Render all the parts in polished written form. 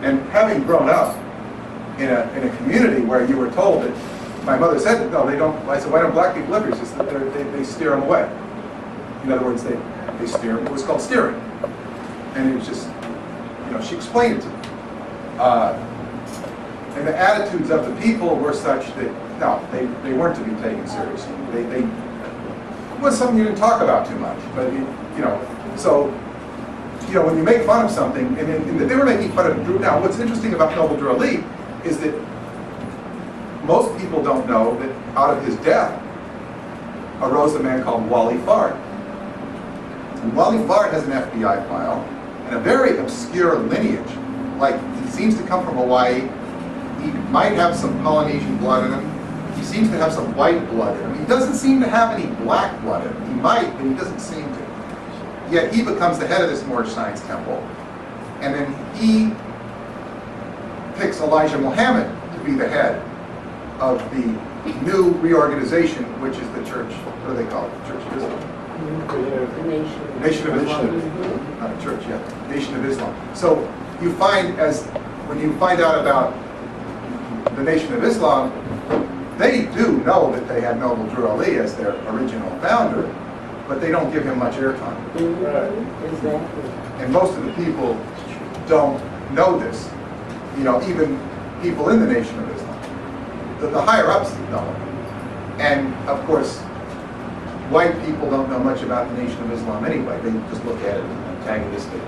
And having grown up in a community where you were told that, my mother said, no, they don't. I said, why don't black people live here? She said, they steer them away. In other words, they steer them. It was called steering. And it was just, she explained it to me. And the attitudes of the people were such that, no, they weren't to be taken seriously. It was something you didn't talk about too much. But, so, when you make fun of something, and they were making fun of Drew. Now, what's interesting about Noble Drew Ali is that most people don't know that out of his death arose a man called Wally Fard. And Wally Fard has an FBI file and a very obscure lineage. Like, he seems to come from Hawaii. He might have some Polynesian blood in him. He seems to have some white blood in him. He doesn't seem to have any black blood in him. He might, but he doesn't seem to. Yet he becomes the head of this Moorish Science Temple. And then he picks Elijah Muhammad to be the head of the new reorganization, which is the church, what do they call it? The Church of Islam? The Nation of Islam. Not a church yet. Nation of Islam. So you find, when you find out about the Nation of Islam, they do know that they had Noble Drew Ali as their original founder, but they don't give him much airtime. Exactly. And most of the people don't know this. Even people in the Nation of Islam. The higher-ups don't. And, of course, white people don't know much about the Nation of Islam anyway. They just look at it as an antagonistic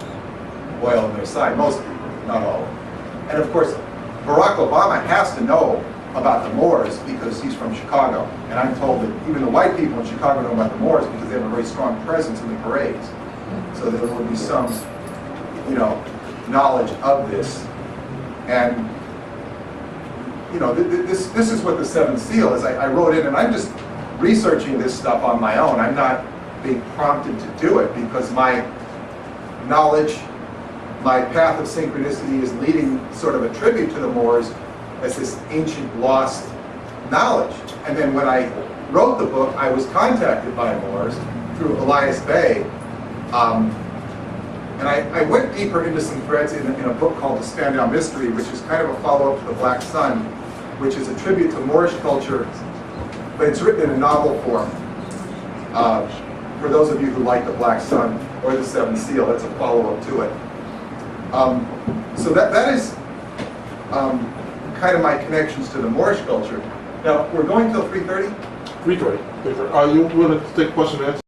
oil on their side. Most people, not all. And, of course, Barack Obama has to know about the Moors because he's from Chicago. And I'm told that even the white people in Chicago know about the Moors because they have a very strong presence in the parades. So there will be some, knowledge of this. And, this is what the Seventh Seal is. I wrote in, and I'm just researching this stuff on my own. I'm not being prompted to do it because my knowledge, my path of synchronicity is leading sort of a tribute to the Moors as this ancient lost knowledge. And then when I wrote the book, I was contacted by Moors through Elias Bey. And I went deeper into some threads in a book called The Spandau Mystery, which is kind of a follow-up to The Black Sun, which is a tribute to Moorish culture, but it's written in a novel form. For those of you who like The Black Sun or The Seventh Seal, that's a follow-up to it. So that is kind of my connections to the Moorish culture. Now, we're going till 3:30? 3:30. You want to take question and answer?